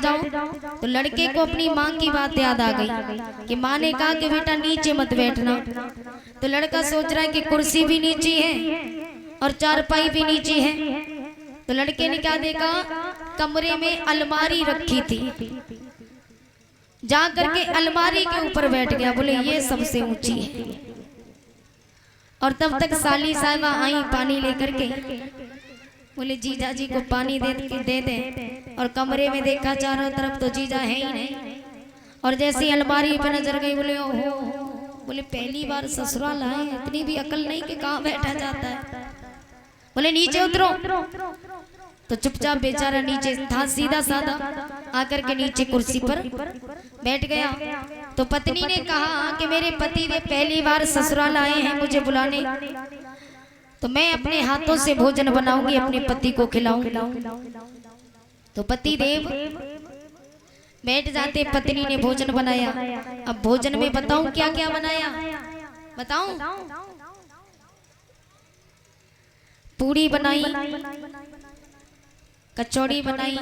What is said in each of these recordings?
जाओ। तो लड़के को अपनी माँ की बात याद आ गई कि माँ ने कहा कि बेटा नीचे मत बैठना। तो लड़का सोच रहा है कि कुर्सी भी नीचे है और चारपाई भी नीचे है। तो लड़के ने क्या देखा, कमरे में अलमारी रखी थी, जा करके अलमारी के ऊपर बैठ गया। बोले ये सबसे ऊंची है। और तब तक साली साहिबा आई पानी लेकर के। बोले जीजा जी को पानी दे दे। और कमरे में देखा चारों तरफ तो जीजा है ही नहीं। और जैसे अलमारी पे नजर गई, बोले ओहो, बोले पहली बार ससुराल आए, इतनी भी अकल नहीं कि कहाँ बैठा जाता है। बोले नीचे उतरो। तो चुपचाप बेचारा नीचे था, सीधा साधा आकर के नीचे कुर्सी पर बैठ गया। तो पत्नी ने कहा कि मेरे पति देव पहली बार ससुराल आए हैं मुझे बुलाने, तो मैं अपने हाथों से भोजन बनाऊंगी, अपने पति को खिलाऊंगी। तो पति देव बैठ जाते, पत्नी ने भोजन बनाया। अब भोजन में बताऊं क्या क्या बनाया, बताऊं? पूरी बनाई, कचौड़ी बनाई,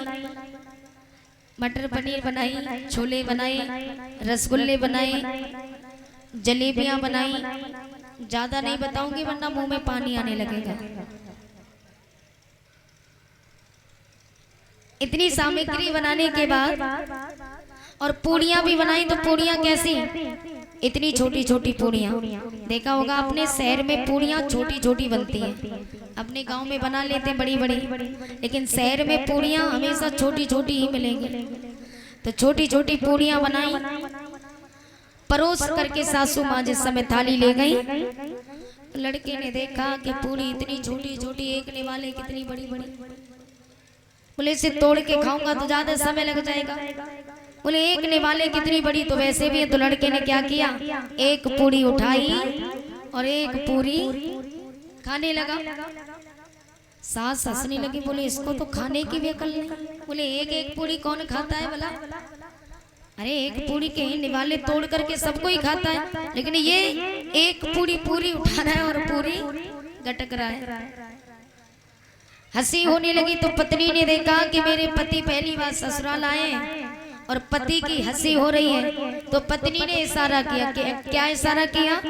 मटर पनीर बनाई, छोले बनाए, रसगुल्ले बनाए, जलेबियां बनाई। ज्यादा नहीं बताऊंगी वरना मुंह में पानी आने लगेगा। इतनी सामग्री बनाने के बाद और पूड़ियां भी बनाई। तो पूड़ियां कैसी, इतनी छोटी छोटी पूड़ियां। देखा होगा अपने शहर में पूड़ियां छोटी छोटी बनती हैं, अपने गांव में बना लेते बड़ी बड़ी, लेकिन शहर में पूड़ियां हमेशा छोटी छोटी ही मिलेंगी। तो छोटी छोटी पूड़ियां बनाई, परोस करके सासू माँ जिस समय थाली ले गई। लड़के ने देखा कि पूड़ी इतनी छोटी छोटी, एक निवाले कितनी बड़ी बड़ी। बोले इसे तोड़ के खाऊंगा तो ज्यादा समय लग जाएगा। बोले एक निवाले कितनी बड़ी, तो वैसे भी है। तो लड़के ने क्या किया, एक पूड़ी उठाई और एक पूरी खाने लगा। सास हंसने लगी, बोले इसको तो खाने की भी अकल नहीं। बोले एक एक पूड़ी कौन खाता है भला? अरे एक पूड़ी के निवाले तोड़ करके सबको ही खाता है, लेकिन ये एक पूड़ी पूरी उठा रहा है और पूरी गटक रहा है। हंसी होने लगी। तो पत्नी ने देखा कि मेरे पति पहली बार ससुराल आए और पति की हंसी हो रही है। तो पत्नी ने इशारा किया कि क्या इशारा किया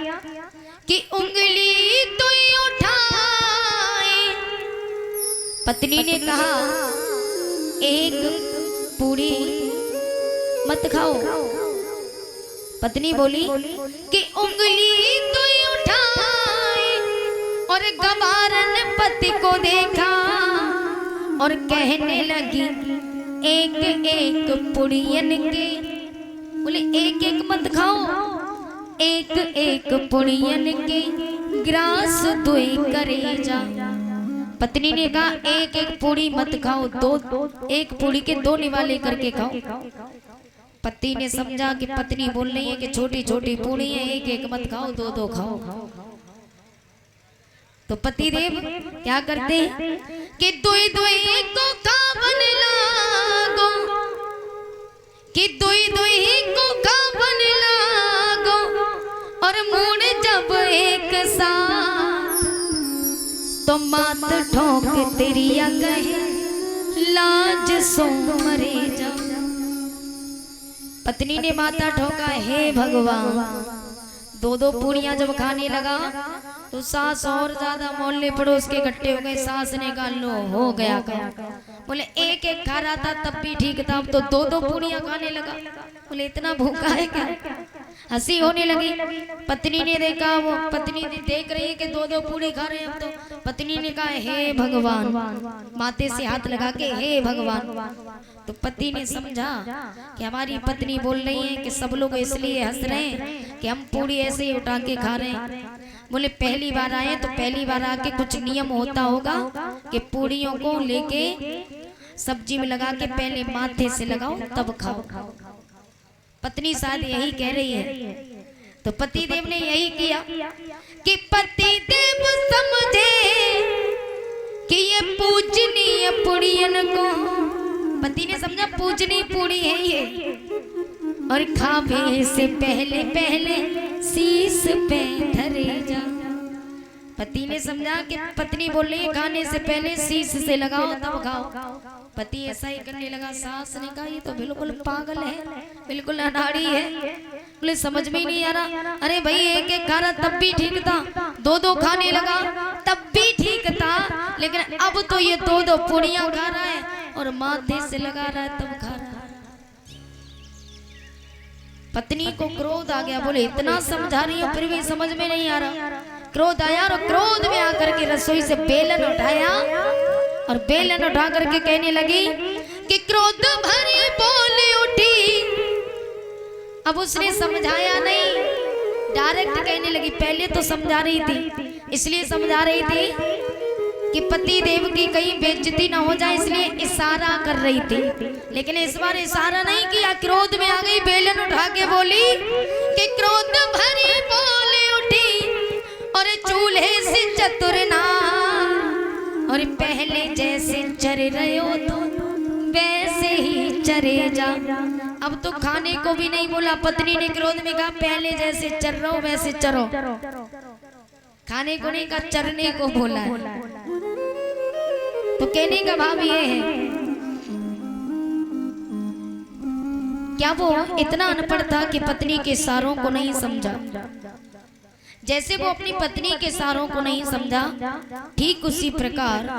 कि उंगली तो उठाए। पत्नी ने कहा एक पूड़ी मत खाओ। पत्नी बोली कि उंगली तो उठाए और गवारन पति को देखा और कहने लगी एक एक पुड़ियन के। बोले एक एक मत खाओ, एक एक पुड़ियन के ग्रास दुई करे जा। पत्नी ने कहा एक एक पूड़ी मत खाओ, दो एक पूड़ी के दो निवाले करके खाओ। पति ने समझा कि पत्नी बोल रही है कि छोटी छोटी पूड़ी है, एक एक मत खाओ, दो दो खाओ। तो पति देव क्या करते हैं कि दुई दुई को खावन लागो, कि दुई दुई को खावन लागो और मुड़ जब एक साथ तो मात ठोक तेरी कहे लाज सो मरे जा। पत्नी ने माथा ठोका, हे भगवान। दो दो पूड़ियां जब खाने लगा तो सास और ज्यादा मोहल्ले पड़ोस के इकट्ठे हो गए। सास ने कहा लो हो गया काम। बोले एक एक खा रहा था तब भी ठीक था, अब तो दो दो पूड़ियां खाने लगा। बोले इतना भूखा है क्या? हंसी होने लगी। पत्नी ने देखा, वो पत्नी देख रही है कि दो दो पूड़ी खा रहे हैं। अब तो पत्नी ने कहा हे भगवान, माथे से हाथ लगा के हे भगवान। तो पति ने समझा कि हमारी पत्नी बोल रही है कि सब लोग इसलिए हंस रहे हैं कि हम पूड़ी ऐसे ही उठा के खा रहे हैं। बोले पहली बार आए तो पहली बार आके कुछ नियम होता होगा कि पूड़ियों को लेके सब्जी में लगा के पहले माथे से लगाओ तब खाओ। पत्नी शायद यही कह रही है। तो पति देव ने यही किया कि पति देव समझे कि ये पूजनीय पुड़ियन को, पति ने समझा पूजनीय पूड़ी है ये, और खावे से पहले पहले शीश पे धरे जा। पति ने समझा कि पत्नी बोल रही है खाने से पहले शीश से लगाओ तब खाओ। पति ऐसा ही करने लगा। सास ने कहा ये तो बिल्कुल पागल है, बिल्कुल अनाड़ी है, बोले समझ में ही नहीं आ रहा। अरे भाई एक एक खा रहा तब भी ठीक था, दो दो खाने लगा तब भी ठीक था, लेकिन अब तो ये दो दो पूड़ियां खा रहा है और माथे से लगा रहा है तब खा रहा है। पत्नी को क्रोध आ गया। बोले इतना समझा रही हूँ फिर भी समझ में नहीं आ रहा। क्रोध आया और क्रोध में आकर के रसोई से बेलन उठाया और बेलन उठा करके कहने लगी कि क्रोध भरी बोल उठी। अब उसने समझाया नहीं, डायरेक्ट कहने लगी। पहले तो समझा रही थी, इसलिए समझा रही थी कि पति देव की कहीं बेइज्जती ना हो जाए, इसलिए इशारा कर रही थी। लेकिन इस बार इशारा नहीं किया, क्रोध में आ गई, बेलन उठा के बोली कि क्रोध भरी बोल उठी और चूल्हे से चतुर ना, और पहले जैसे चर रहे हो तो वैसे ही चरे जा। अब तो खाने को भी नहीं बोला, पत्नी ने क्रोध में कहा पहले जैसे चर रहो वैसे चरो। खाने को नहीं कहा, चरने को बोला है। तो कहने का भाव ये है, क्या वो इतना अनपढ़ था कि पत्नी के इशारों को नहीं समझा? जैसे वो अपनी पत्नी के इशारों को नहीं समझा, ठीक उसी प्रकार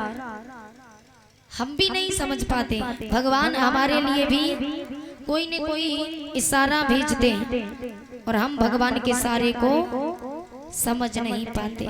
हम भी नहीं समझ पाते। भगवान हमारे लिए भी कोई न कोई इशारा भेजते हैं और हम भगवान के इशारे को समझ नहीं पाते।